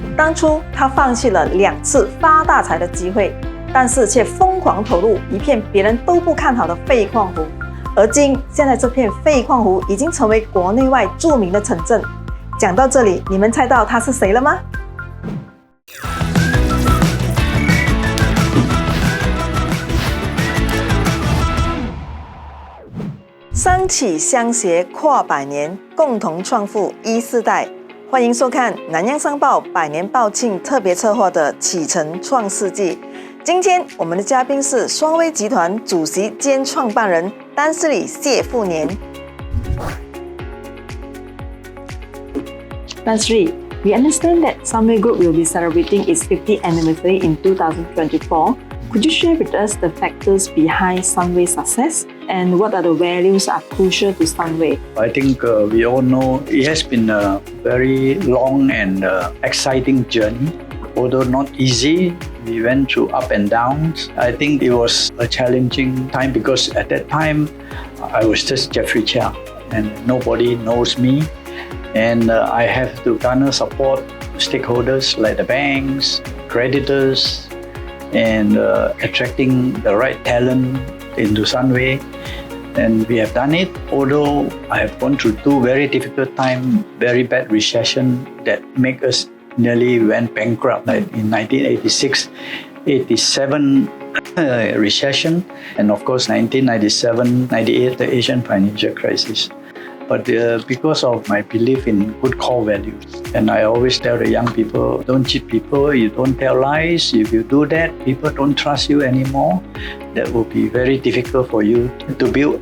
当初他放弃了2次发大财的机会，但是却疯狂投入一片别人都不看好的废矿湖。而现在这片废矿湖已经成为国内外著名的城镇。讲到这里，你们猜到他是谁了吗？三起相携跨百年，共同创富一世代。欢迎收看南洋商报100年报庆特别策划的启程创世纪。今天我们的嘉宾是双威集团主席兼创办人丹斯里谢富年。Lastly, we understand that Sunway Group will be celebrating its 50th anniversary in 2024. Could you share with us the factors behind Sunway's success and what are the values are crucial to Sunway? I think we all know it has been a very long and exciting journey. Although not easy, we went through up and downs. I think it was a challenging time because at that time I was just Jeffrey Chia and nobody knows me. And I have to garner support stakeholders like the banks, creditors, and attracting the right talent into Sunway. And we have done it, although I have gone through 2 very difficult times, very bad recession that make us nearly went bankrupt, like in 1986, 87 recession, and of course 1997, 98, the Asian financial crisis. But because of my belief in good core values, and I always tell the young people, don't cheat people, you don't tell lies. If you do that, people don't trust you anymore. That will be very difficult for you to build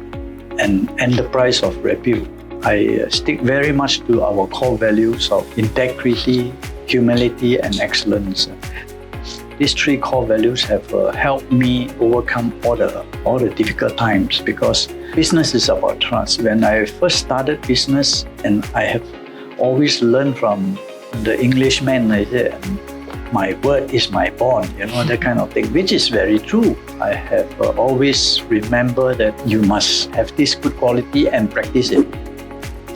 an enterprise of repute. I stick very much to our core values of integrity, humility, and excellence. These 3 core values have helped me overcome all the difficult times because business is about trust. When I first started business, and I have always learned from the Englishman, I said, my word is my bond, that kind of thing, which is very true. I have always remembered that you must have this good quality and practice it.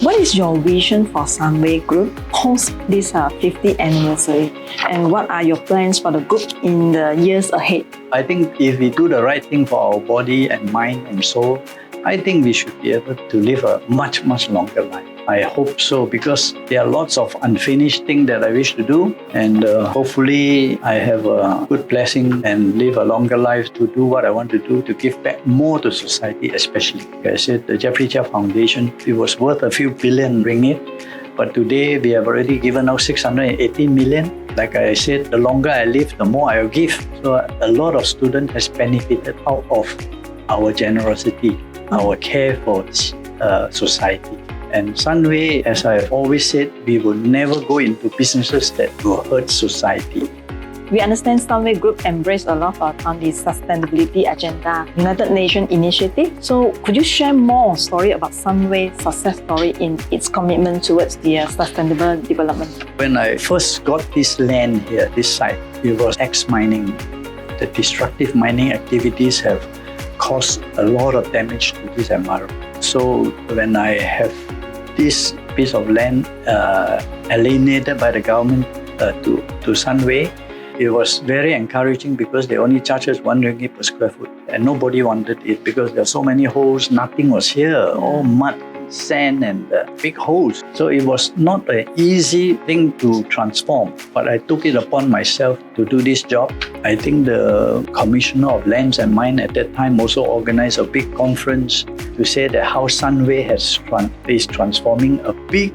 What is your vision for Sunway Group post this 50th anniversary? And what are your plans for the group in the years ahead? I think if we do the right thing for our body and mind and soul, I think we should be able to live a much, much longer life. I hope so because there are lots of unfinished things that I wish to do, and hopefully I have a good blessing and live a longer life to do what I want to do, to give back more to society especially. Like I said, the Jeffrey Chia Foundation, it was worth a few billion ringgit, but today we have already given out 680 million. Like I said, the longer I live, the more I will give. So a lot of students has benefited out of our generosity, our care for society. And Sunway, as I've always said, we will never go into businesses that will hurt society. We understand Sunway Group embraced a lot on the sustainability agenda, United Nations initiative. So could you share more story about Sunway's success story in its commitment towards the sustainable development? When I first got this land here, this site, it was ex-mining. The destructive mining activities have caused a lot of damage to this environment. So when I have this piece of land alienated by the government to Sunway, it was very encouraging because they only charged us 1 ringgit per square foot, and nobody wanted it because there are so many holes, nothing was here, all mud, sand and big holes. So it was not an easy thing to transform, but I took it upon myself to do this job. I think the Commissioner of Lands and Mines at that time also organized a big conference to say that how Sunway is transforming a big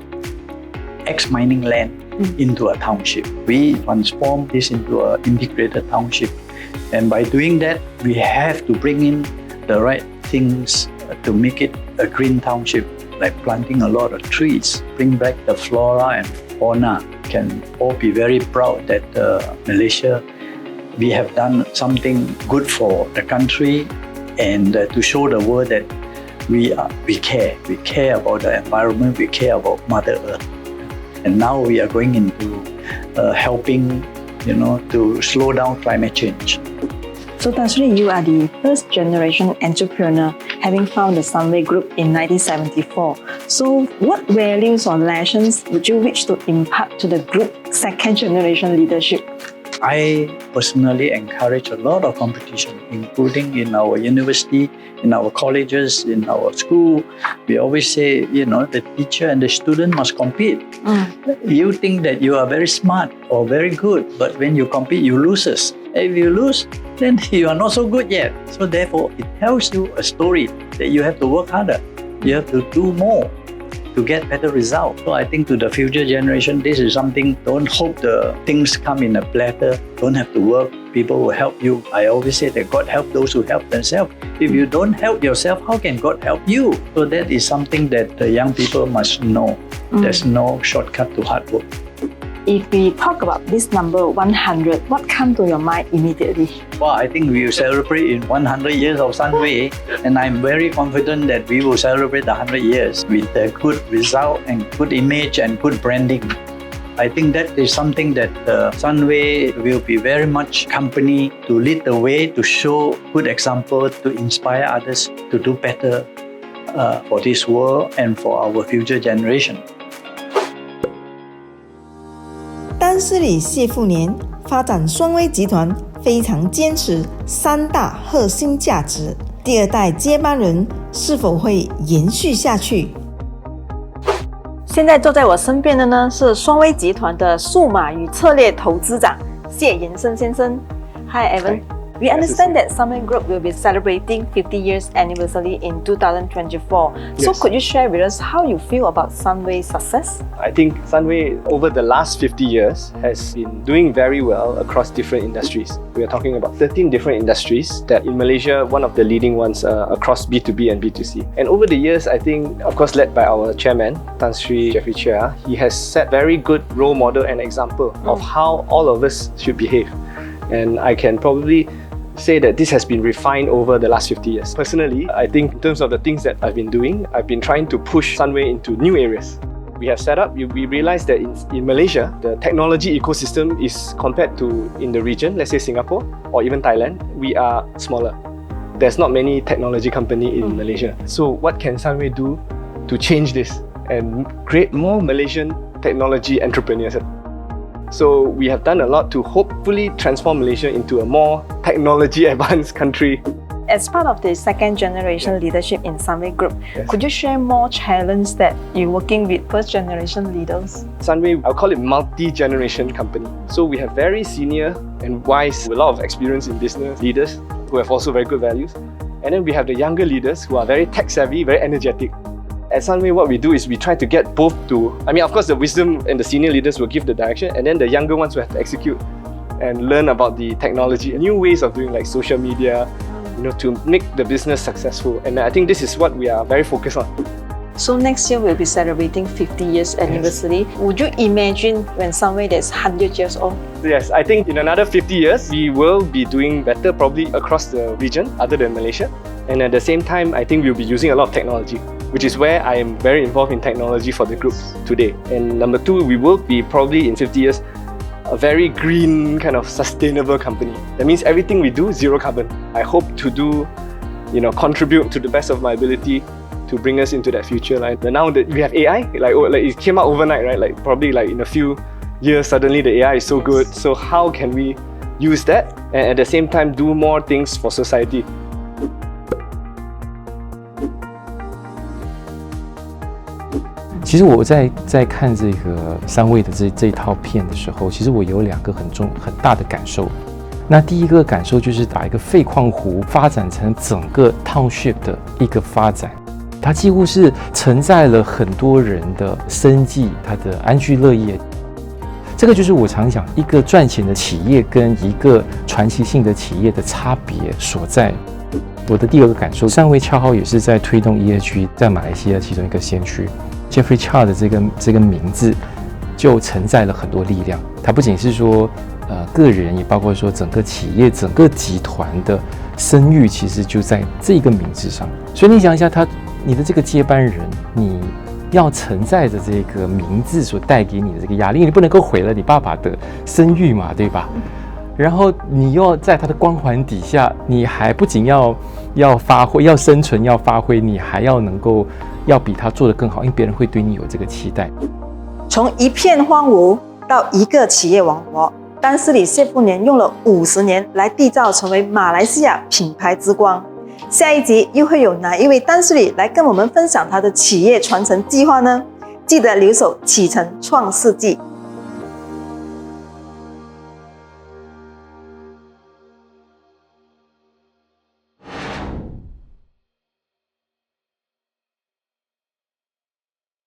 ex-mining land into a township. We transform this into an integrated township, and by doing that, we have to bring in the right things to make it a green township, like planting a lot of trees, bring back the flora and fauna. Can all be very proud that Malaysia, we have done something good for the country, and to show the world that we care. We care about the environment, we care about Mother Earth. And now we are going into helping, to slow down climate change. So Tansri, you are the first generation entrepreneur, having founded the Sunway Group in 1974. So what values or lessons would you wish to impart to the group second generation leadership? I personally encourage a lot of competition, including in our university, in our colleges, in our school. We always say, the teacher and the student must compete. You think that you are very smart or very good, but when you compete, you lose. If you lose, then you are not so good yet. So therefore, it tells you a story that you have to work harder. You have to do more to get better results. So I think to the future generation, this is something, don't hope the things come in a platter, don't have to work, people will help you. I always say that God help those who help themselves. If you don't help yourself, how can God help you? So that is something that the young people must know. There's no shortcut to hard work. If we talk about this number 100, what comes to your mind immediately? Well, I think we will celebrate in 100 years of Sunway, and I'm very confident that we will celebrate 100 years with a good result and good image and good branding. I think that is something that Sunway will be very much company to lead the way, to show good example, to inspire others to do better for this world and for our future generation. 丹斯里谢富年发展双威集团非常坚持3大核心价值，第二代接班人是否会延续下去？现在坐在我身边的呢是双威集团的数码与策略投资长谢延生先生。Hi Evan.We understand that Sunway Group will be celebrating 50 years anniversary in 2024. So Yes. could you share with us how you feel about Sunway's success? I think Sunway over the last 50 years has been doing very well across different industries. We are talking about 13 different industries that in Malaysia, one of the leading ones across B2B and B2C. And over the years, I think, of course, led by our chairman, Tan Sri Jeffrey Chia, he has set very good role model and example of how all of us should behave. And I can probably say that this has been refined over the last 50 years. Personally, I think in terms of the things that I've been doing, I've been trying to push Sunway into new areas. We have set up, we realized that in Malaysia, the technology ecosystem is compared to in the region, let's say Singapore or even Thailand, we are smaller. There's not many technology company in Malaysia. So what can Sunway do to change this and create more Malaysian technology entrepreneurs? So we have done a lot to hopefully transform Malaysia into a more technology advanced country. As part of the second generation leadership in Sunway Group, Yes. could you share more challenges that you're working with first generation leaders? Sunway, I'll call it multi-generation company. So we have very senior and wise, with a lot of experience in business leaders who have also very good values. And then we have the younger leaders who are very tech savvy, very energetic. At Sunway, what we do is we try to get both to, of course, the wisdom and the senior leaders will give the direction, and then the younger ones will have to execute and learn about the technology, new ways of doing like social media, to make the business successful. And I think this is what we are very focused on. So next year we'll be celebrating 50 years anniversary. Would you imagine when Sunway is 100 years old? Yes, I think in another 50 years, we will be doing better probably across the region other than Malaysia. And at the same time, I think we'll be using a lot of technology, which is where I am very involved in technology for the group today. And number two, we will be probably in 50 years, a very green kind of sustainable company. That means everything we do, zero carbon. I hope to do, contribute to the best of my ability to bring us into that future. Like now that we have AI, like it came out overnight, right? Like probably in a few years, suddenly the AI is so good. So how can we use that and at the same time do more things for society? 其实我在看这个Sunway的这一套片的时候，其实我有2个很大的感受。那第一个感受就是把一个废矿湖发展成整个 township 的一个发展，它几乎是承载了很多人的生计，它的安居乐业。这个就是我常讲一个赚钱的企业跟一个传奇性的企业的差别所在。我的第2个感受，Sunway恰好也是在推动 ESG 在马来西亚其中一个先驱。Jeffrey Chia 的这个名字就承载了很多力量，它不仅是说个人，也包括说整个企业、整个集团的声誉，其实就在这个名字上。所以你想一下，你的这个接班人，你要承载着这个名字所带给你的这个压力，你不能够毁了你爸爸的声誉嘛，对吧？然后你又在它的光环底下，你还不仅要发挥，要生存，要发挥，你还要能够要比它做得更好，因为别人会对你有这个期待。从一片荒芜到一个企业王国，丹斯里谢富年用了50年来缔造成为马来西亚品牌之光。下一集又会有哪一位丹斯里来跟我们分享他的企业传承计划呢？记得留守启程创世纪。